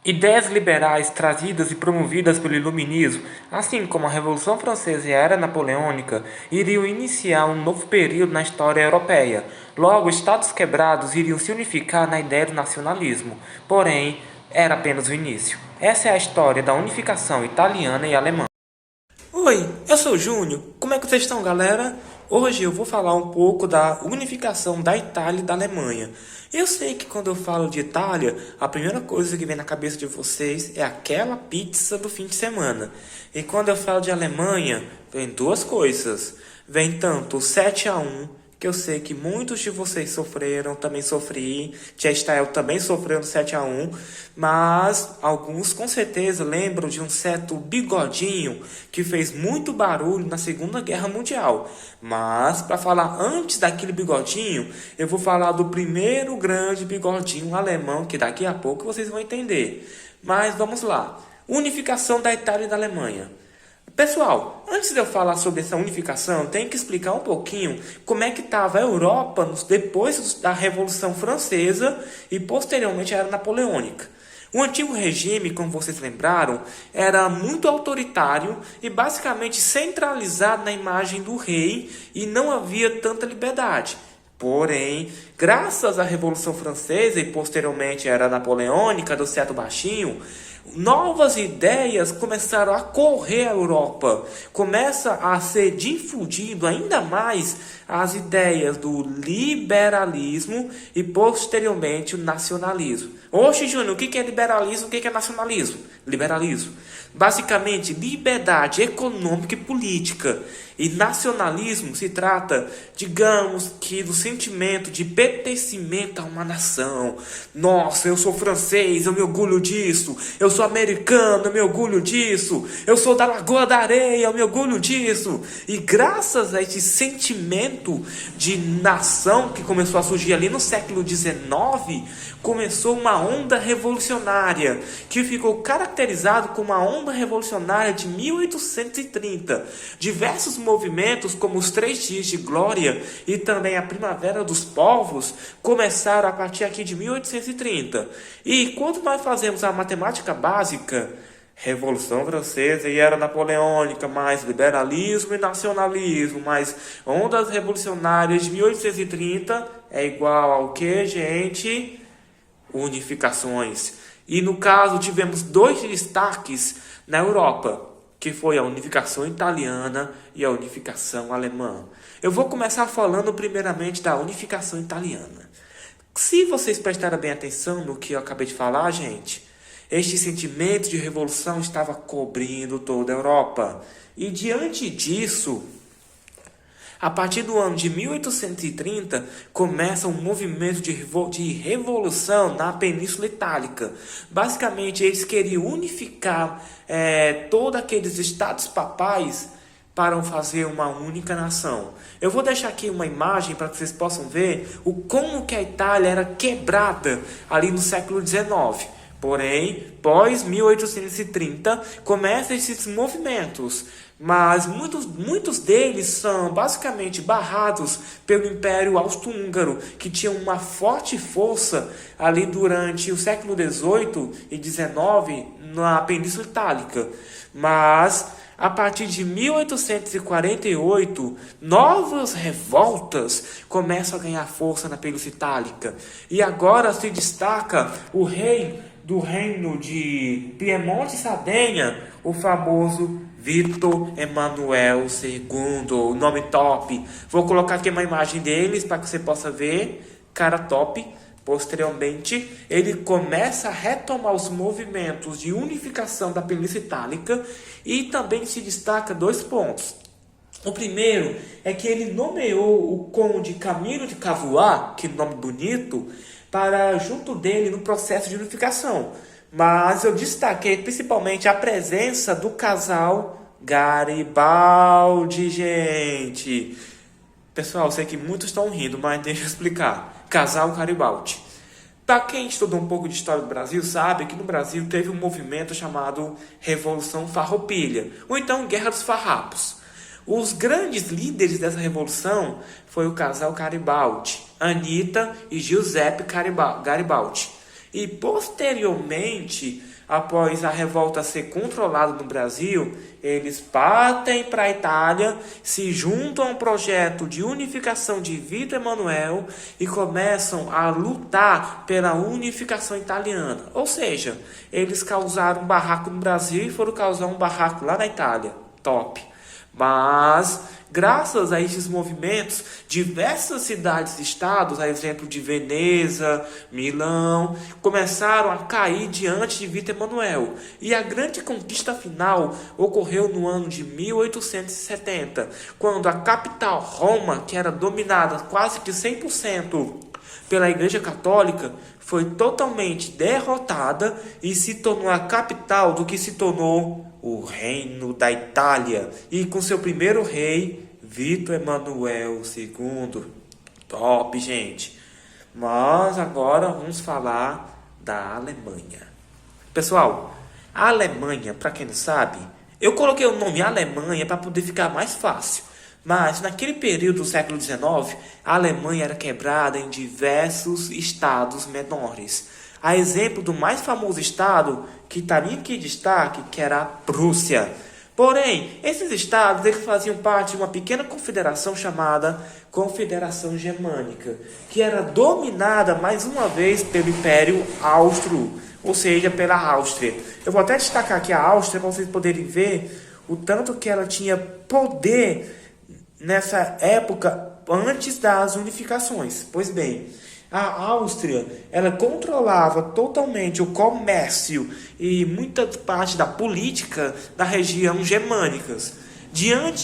Ideias liberais trazidas e promovidas pelo Iluminismo, assim como a Revolução Francesa e a Era Napoleônica, iriam iniciar um novo período na história europeia. Logo, estados quebrados iriam se unificar na ideia do nacionalismo. Porém, era apenas o início. Essa é a história da unificação italiana e alemã. Oi, eu sou o Júnior. Como é que vocês estão, galera? Hoje eu vou falar um pouco da unificação da Itália e da Alemanha. Eu sei que quando eu falo de Itália, a primeira coisa que vem na cabeça de vocês é aquela pizza do fim de semana. E quando eu falo de Alemanha, vem duas coisas. Vem tanto o 7-1, que eu sei que muitos de vocês sofreram, também sofri, Tia Estael também sofreu no 7-1, mas alguns com certeza lembram de um certo bigodinho que fez muito barulho na Segunda Guerra Mundial. Mas, para falar antes daquele bigodinho, eu vou falar do primeiro grande bigodinho alemão, que daqui a pouco vocês vão entender. Mas vamos lá. Unificação da Itália e da Alemanha. Pessoal, antes de eu falar sobre essa unificação, eu tenho que explicar um pouquinho como é que estava a Europa depois da Revolução Francesa e posteriormente a Era Napoleônica. O antigo regime, como vocês lembraram, era muito autoritário e basicamente centralizado na imagem do rei e não havia tanta liberdade. Porém, graças à Revolução Francesa e posteriormente à Era Napoleônica do Certo Baixinho, novas ideias começaram a correr a Europa. Começa a ser difundido ainda mais as ideias do liberalismo e posteriormente o nacionalismo. Oxe, Júnior, o que é liberalismo? O que é nacionalismo? Liberalismo. Basicamente, liberdade econômica e política. E nacionalismo se trata, digamos, que do sentimento de pertencimento a uma nação. Nossa, eu sou francês, eu me orgulho disso. Eu sou americano, eu me orgulho disso. Eu sou da Lagoa da Areia, eu me orgulho disso. E graças a esse sentimento de nação que começou a surgir ali no século XIX, começou uma onda revolucionária, que ficou caracterizado como a onda revolucionária de 1830. Diversos movimentos, como os 3 dias de glória e também a Primavera dos Povos, começaram a partir aqui de 1830. E quando nós fazemos a matemática básica, Revolução Francesa e Era Napoleônica, mais liberalismo e nacionalismo, mais ondas revolucionárias de 1830, é igual ao que, gente? Unificações. E no caso tivemos 2 destaques na Europa, que foi a unificação italiana e a unificação alemã. Eu vou começar falando primeiramente da unificação italiana. Se vocês prestarem bem atenção no que eu acabei de falar, gente, este sentimento de revolução estava cobrindo toda a Europa. E diante disso, a partir do ano de 1830, começa um movimento de revolução na Península Itálica. Basicamente, eles queriam unificar todos aqueles estados papais para fazer uma única nação. Eu vou deixar aqui uma imagem para que vocês possam ver como que a Itália era quebrada ali no século XIX. Porém, pós 1830, começam esses movimentos, mas muitos deles são basicamente barrados pelo Império Austro-Húngaro, que tinha uma forte força ali durante o século XVIII e XIX na Península Itálica. Mas a partir de 1848, novas revoltas começam a ganhar força na Península Itálica. E agora se destaca o rei do reino de Piemonte e Sardenha, o famoso Vítor Emanuel II, o nome top. Vou colocar aqui uma imagem deles para que você possa ver, cara top. Posteriormente, ele começa a retomar os movimentos de unificação da Península Itálica e também se destaca 2 pontos. O primeiro é que ele nomeou o conde Camilo de Cavour, que nome bonito, para junto dele no processo de unificação. Mas eu destaquei principalmente a presença do casal Garibaldi, gente. Pessoal, eu sei que muitos estão rindo, mas deixa eu explicar. Casal Garibaldi. Para quem estudou um pouco de história do Brasil, sabe que no Brasil teve um movimento chamado Revolução Farroupilha, ou então Guerra dos Farrapos. Os grandes líderes dessa revolução foi o casal Garibaldi, Anita e Giuseppe Garibaldi. E posteriormente, após a revolta ser controlada no Brasil, eles partem para a Itália, se juntam ao projeto de unificação de Vítor Emanuel e começam a lutar pela unificação italiana. Ou seja, eles causaram um barraco no Brasil e foram causar um barraco lá na Itália. Top! Mas, graças a esses movimentos, diversas cidades e estados, a exemplo de Veneza, Milão, começaram a cair diante de Vítor Emanuel. E a grande conquista final ocorreu no ano de 1870, quando a capital Roma, que era dominada quase que 100% pela Igreja Católica, foi totalmente derrotada e se tornou a capital do que se tornou o Reino da Itália, e com seu primeiro rei, Vítor Emanuel II. Top, gente! Mas agora vamos falar da Alemanha. Pessoal, a Alemanha, para quem não sabe, eu coloquei o nome Alemanha para poder ficar mais fácil. Mas naquele período do século XIX, a Alemanha era quebrada em diversos estados menores. A exemplo do mais famoso estado, que estaria aqui em destaque, que era a Prússia. Porém, esses estados eles faziam parte de uma pequena confederação chamada Confederação Germânica, que era dominada mais uma vez pelo Império Austro, ou seja, pela Áustria. Eu vou até destacar aqui a Áustria para vocês poderem ver o tanto que ela tinha poder nessa época antes das unificações. Pois bem, a Áustria, ela controlava totalmente o comércio e muita parte da política da região germânicas. Diante